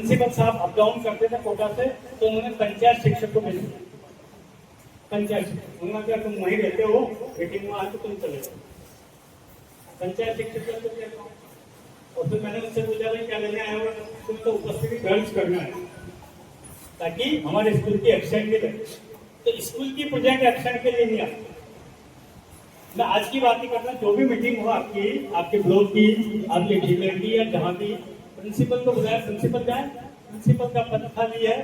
Principal साहब up down करते थे कोटा से, तो उन्होंने पंचायत शिक्षक को भेज दिया। पंचायत शिक्षक उन्होंने क्या, तुम वहीं रहते हो, मीटिंग में आके तुम चले जाओ। पंचायत शिक्षक को कहता हूँ, और फिर मैंने उनसे पूछा भाई क्या लेने आए हो, तुम्हें तो उपस्थिति दर्ज करना है ताकि हमारे स्कूल की एब्सेंट भी लगे। तो स्कूल की प्रोजेक्ट एब्सेंट के लिए नहीं आती। मैं आज की बात ही करता हूँ, जो भी मीटिंग हो आपकी, आपके ब्लॉक की, आपके जिले की या जहाँ भी, प्रिंसिपल को बुलाया, प्रिंसिपल जाए, प्रिंसिपल का पद खाली है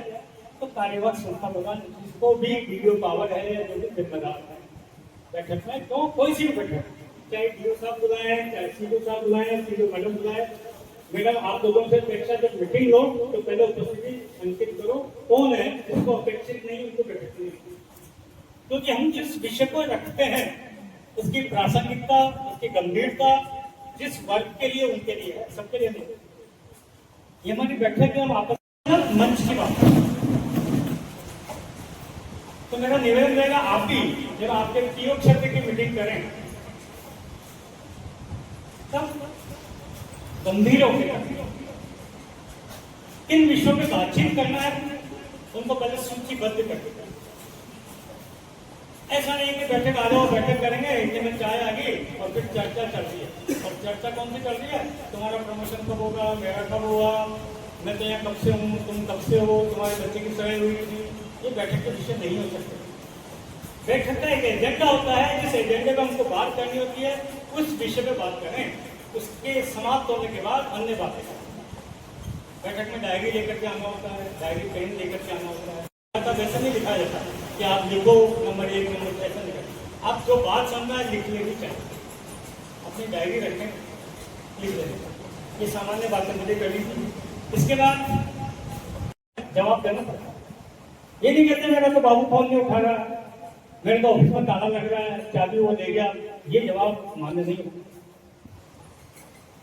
तो कार्यवाहक संस्था होगा जिसको भी वीडियो पावर है या जो भी जिम्मेदार है बैठक में, तो कोई सी भी बैठक, चाहे डीओ साहब बुलाए, चाहे सीडीओ साहब बुलाए, सीडीओ मैडम बुलाए, मैडम आप लोगों से अपेक्षा जब मीटिंग लो तो पहले उपस्थिति अंकित करो, कौन है जिसको अपेक्षित नहीं उनको बैठक नहीं, क्योंकि हम जिस विषय को रखते हैं उसकी प्रासंगिकता, उसकी गंभीरता जिस वर्ग के लिए उनके लिए है, सबके लिए नहीं। ये हमारी बैठक है, हम आपस में मंच की बात करते हैं। तो मेरा निवेदन रहेगा, आप भी जब आपके पीओ क्षेत्र की मीटिंग करें तब गंभीर होकर किन विषयों पे बातचीत करना है उनको पहले सूचीबद्ध करके। ऐसा नहीं कि बैठक आ जाओ, बैठक करेंगे, इतने में चाय आ गई और फिर चर्चा चल रही है। और चर्चा कौन सी चल रही है, तुम्हारा प्रमोशन कब होगा, मेरा कब हुआ, मैं तो यहाँ कब से हूँ, तुम कब से हो, तुम्हारे बच्चे की सगाई हुई थी। ये बैठक के विषय नहीं हो सकते। बैठक का एक एजेंडा होता है, जिस एजेंडे पर हमको बात करनी होती है उस विषय पे बात करें, उसके समाप्त होने के बाद अन्य बातें करें। बैठक में डायरी लेकर के आना होता है, डायरी पेन लेकर के आना होता है। वैसा नहीं लिखा जाता कि आप लिखो नंबर 1 नंबर, ऐसा नहीं करते। आप जो बात समझना है लिख लेनी चाहिए, अपनी डायरी रखें, लिख लें। ये सामान्य बातें मुझे करनी थी। इसके बाद जवाब देना पड़ता है। ये नहीं कहते मेरा तो बाबू फोन नहीं उठा रहा, मेरे तो ऑफिस में ताला लग रहा है, चाबी वो ले गया, ये जवाब मान्य नहीं होता।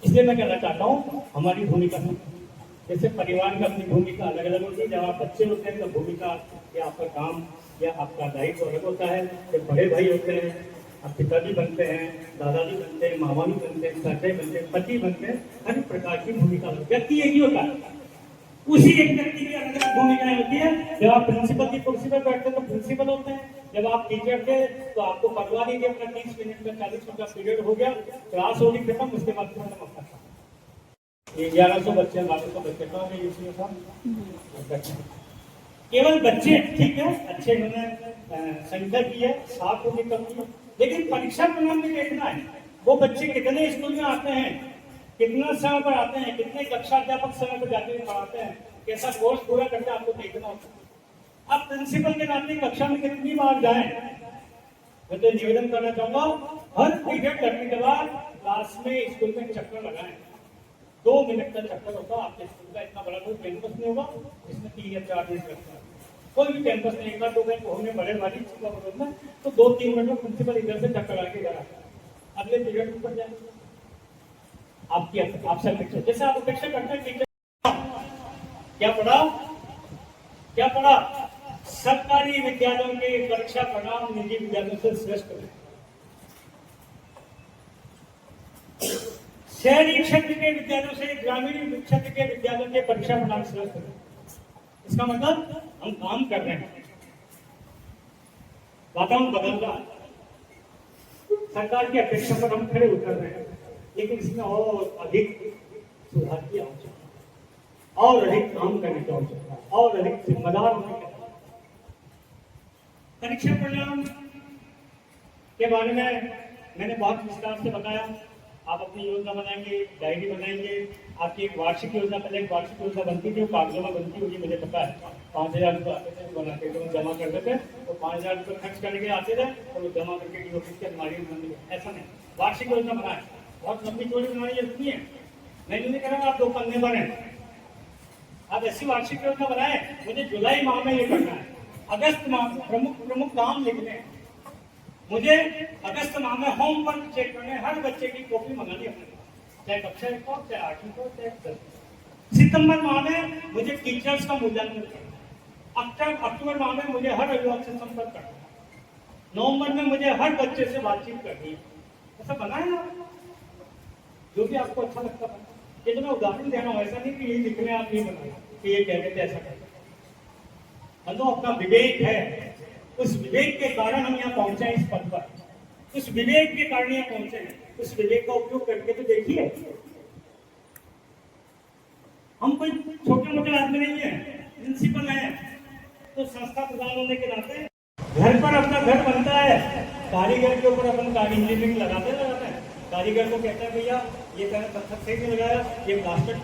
इसलिए मैं कहना चाहता हूँ हमारी भूमिका, जैसे परिवार की अपनी भूमिका अलग अलग होती है। जब आप बच्चे होते हैं तो भूमिका या आपका काम या आपका दायित्व अलग होता है। जब बड़े भाई होते हैं, आप पिताजी बनते हैं, दादाजी बनते हैं, मामा भी बनते हैं, चाचा बनते हैं, पति बनते हैं, हर प्रकार की भूमिका। व्यक्ति एक ही होता है, उसी एक व्यक्ति की अलग अलग भूमिकाएं होती है। जब आप प्रिंसिपल की कुर्सी पर बैठते हैं तो प्रिंसिपल होते हैं, जब आप टीचर थे तो आपको पढ़वा दीजिए, अपना 30 मिनट का 40 मिनट का पीरियड हो गया, क्लास होगी खत्म, उसके बाद खत्म होता है। ये 1100 बच्चे, 1200 बच्चे कहाँ गए यूसी में साहब? केवल बच्चे, ठीक है, अच्छे उन्होंने संख्या की है, 7 होगी कम की, लेकिन परीक्षा परिणाम भी देखना है। वो बच्चे कितने स्कूल में आते हैं, कितना समय पर आते हैं, कितने कक्षा अध्यापक समय पर जाते हुए पढ़ाते हैं, कैसा कोर्स पूरा करके आपको देखना होता है। आप प्रिंसिपल के नाते कक्षा में कितनी बार जाएं, मैं तो निवेदन करना चाहूंगा, हर पीरियड करने के बाद क्लास में स्कूल में चक्कर लगाएं। 2 मिनट का चक्कर होगा। आपके स्कूल का इतना बड़ा कोई कैंपस नहीं होगा जिसमें 3 या 4 दिन लगता है। कोई भी कैंपस नहीं, 1 2 घंटे होने बड़े वाली में तो 2-3 मिनट में प्रिंसिपल इधर से चक्कर लगा के जा रहा है, अगले पीरियड ऊपर जाए। आपकी आपसे अपेक्षा, जैसे आप अपेक्षा करते हैं टीचर क्या पढ़ा, सरकारी विद्यालयों के परीक्षा परिणाम निजी विद्यालयों से श्रेष्ठ है। शहरी क्षेत्र के विद्यालयों से ग्रामीण क्षेत्र के विद्यालयों के परीक्षा परिणाम श्रेष्ठ है। इसका मतलब हम काम कर रहे हैं, वातावरण बदल रहा है, सरकार की अपेक्षा पर हम खड़े उतर रहे हैं, लेकिन इसमें और अधिक सुधार की आवश्यकता, और अधिक काम करने की आवश्यकता, और अधिक जिम्मेदार होने की आवश्यकता। परीक्षा परिणाम के बारे में मैंने बहुत विस्तार से बताया। आप अपनी योजना बनाएंगे, डायरी बनाएंगे, आपकी एक वार्षिक योजना, पहले एक वार्षिक योजना बनती थी, वो कागजों में बनती होगी, मुझे पता है। 5000 रुपये आते थे, बनाते थे, जमा करते थे, तो 5000 रुपये खर्च करने के आते थे और वो जमा करके ऑफिस के अलमारी में बंद। ऐसा नहीं, वार्षिक योजना बनाए, बहुत लंबी चौड़ी बनाई जरूरी है। मैं नहीं कह रहा आप 2 पन्ने बने, आप ऐसी वार्षिक योजना बनाए, मुझे जुलाई माह में ये करना है, अगस्त माह में प्रमुख काम लिखने हैं, मुझे अगस्त माह में होमवर्क चेक करने, हर बच्चे की कॉपी मंगानी अपने पास, चाहे कक्षा 1 हो, चाहे 8वीं हो, चाहे 10वीं। सितंबर माह में मुझे टीचर्स का मूल्यांकन करना, अक्टूबर माह में मुझे हर अभिभावक से संपर्क करना, नवंबर में मुझे हर बच्चे से बातचीत करनी है। ऐसा बनाए ना, जो भी आपको अच्छा लगता है। ये तो मैं उदाहरण दे रहा हूँ, ऐसा नहीं कि यही लिखने आप नहीं बनाए। कि ये कह रहे थे ऐसा कर, तो अपना विवेक है, उस विवेक के कारण हम यहाँ पहुंचे हैं इस पद पर, उस विवेक के कारण यहाँ पहुंचे हैं, उस विवेक का उपयोग करके तो देखिए। हम कोई छोटे मोटे आदमी नहीं है, प्रिंसिपल है, तो संस्था प्रधान होने के नाते घर पर अपना घर बनता है, कारीगर के ऊपर अपन इंजीनियरिंग लगाते हैं, कारीगर को कहते हैं भैया ये पत्थर सही नहीं लगाया, ये प्लास्टर,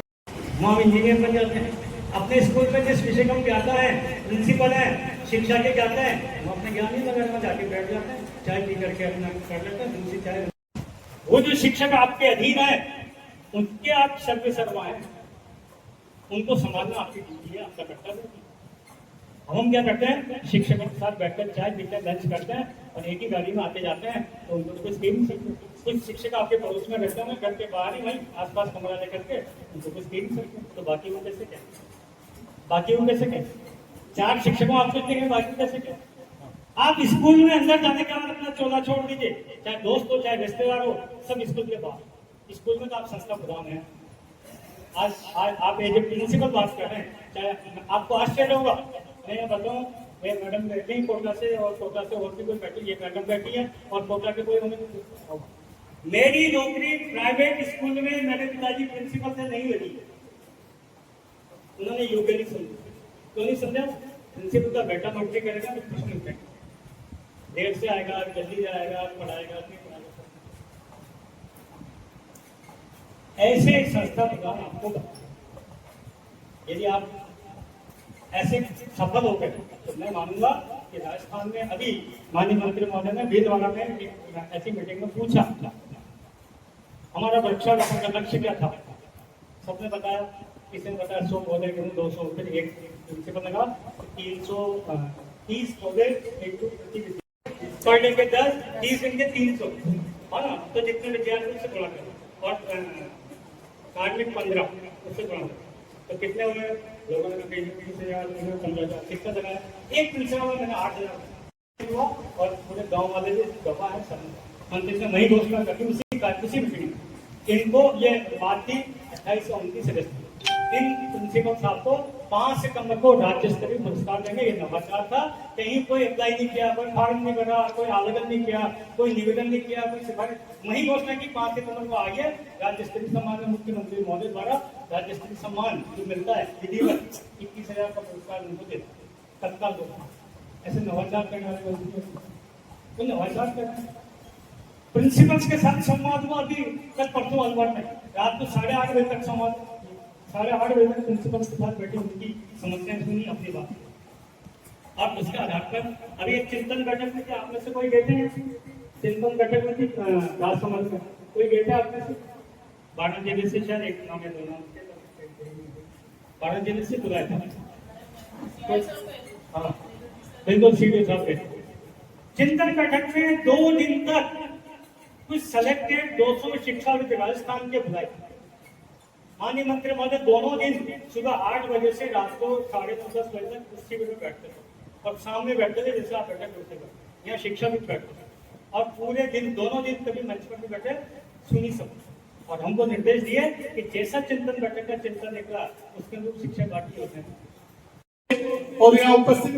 हम इंजीनियर बन जाते हैं। अपने स्कूल में जिस विषय का जाता है, प्रिंसिपल है, शिक्षा के जाते हैं, हम अपने ज्ञान ही नगर में जाके बैठ जाते हैं, चाय पी करके अपना कर लेते हैं, दूसरी चाय। वो जो शिक्षक आपके अधीन है, उनके आप सर्वे सर्वा हैं, उनको संभालना आपकी ड्यूटी है, आपका कर्तव्य है। हम क्या करते हैं, शिक्षकों के साथ बैठकर चाय पीते हैं, लंच करते हैं और एक ही गाड़ी में आते जाते हैं, तो उनको तो कुछ कह नहीं सकते। कुछ शिक्षक आपके पड़ोस में रहते हैं, घर के बाहर ही वहीं आसपास कमरा लेकर के, उनको कुछ कह नहीं सकते, तो बाकी वो कैसे क्या, बाकी वो कैसे क्या, 4 शिक्षकों आप सोचते हैं, बाकी कैसे क्या। आप स्कूल में अंदर जाने का अपना चोला छोड़ दीजिए, चाहे दोस्त हो चाहे रिश्तेदार हो, सब स्कूल के बाहर। स्कूल में तो आप संस्था प्रधान हैं, आज आप एज ए प्रिंसिपल बात कर रहे हैं, चाहे आपको आश्चर्य होगा, मैं बताऊं, मैं मैडम बैठी हैं कोटा से, और कोटा से और भी कोई बैठी, ये मैडम बैठी है, और कोटा के कोई हमें, मेरी नौकरी प्राइवेट स्कूल में मेरे पिताजी प्रिंसिपल से नहीं लगी, उन्होंने योग्य नहीं समझा, तो नहीं समझा, प्रिंसिपल का बेटा नौकरी करेगा तो कुछ नहीं करेगा, देर से आएगा, जल्दी जाएगा, पढ़ाएगा, नहीं पढ़ाएगा। ऐसे संस्था प्रदान आपको, यदि आप ऐसे सफल हो गए तो मैं मानूंगा कि राजस्थान में अभी माननीय मंत्री महोदय ने भीलवाड़ा में ऐसी मीटिंग में पूछा हमारा वृक्षारोपण का लक्ष्य क्या था, सबने बताया, किसी ने बताया 100 पौधे गेहूँ 200, फिर एक प्रिंसिपल लगा 330 पौधे पर डे के 10, 30 दिन के 300, है ना, तो जितने विद्यार्थी उससे गुणा करें, और कार्मिक 15 उससे गुणा करें, तो कितने हुए, लोगों ने 20,000, 15,000, कितना लगाया, एक प्रिंसिपल में मैंने 8,000 हुआ, और पूरे गांव वाले जो गवाह है सब मंत्री से वही घोषणा करके उसी मीटिंग इनको ये बात थी 28 और 29 अगस्त, इन प्रिंसिपल साहब को 5 सितंबर को राज्य स्तरीय पुरस्कार देंगे। ये नवाचार था, कहीं कोई अप्लाई नहीं किया, कोई फॉर्म नहीं भरा, कोई आवेदन नहीं किया, कोई निवेदन नहीं किया, कोई सिफारिश, वही घोषणा की 5 सितंबर को आ गया राज्य स्तरीय सम्मान में मुख्यमंत्री महोदय द्वारा राज्य स्तरीय सम्मान जो मिलता है विधिवत 21,000 का पुरस्कार उनको देता तत्काल घोषणा। ऐसे नवाचार करने वाले तो नवाचार करना। प्रिंसिपल्स के साथ संवाद हुआ अभी कल परसों अलवर में, रात को 8:30 बजे तक संवाद, 8:30 बजे तक प्रिंसिपल्स के साथ बैठे, उनकी समस्याएं सुनी, अपनी बात। और उसके आधार पर अभी एक चिंतन बैठक में, आप में से कोई गए थे चिंतन बैठक में थी राजसमंद में, कोई गए थे आप में से? 12 जिले से, शायद एक नाम है, 2 नाम, 12 जिले से बुलाया था, हाँ बिल्कुल सीधे साहब गए। चिंतन बैठक में 2 दिन तक कुछ सेलेक्टेड 200 शिक्षाविद राजस्थान के बुलाए, माननीय मंत्री महोदय दोनों दिन सुबह 8 बजे से रात को 9:30 बजे तक कुर्सी पे बैठते थे, और सामने बैठते थे जैसे आप बैठक करते थे, यहाँ शिक्षाविद बैठते थे, और पूरे दिन दोनों दिन कभी मंच पर भी बैठे, सुनी सब, और हमको निर्देश दिए कि जैसा चिंतन बैठक का चिंतन निकला उसके अनुरूप शिक्षा बाकी होते हैं। और यहाँ उपस्थित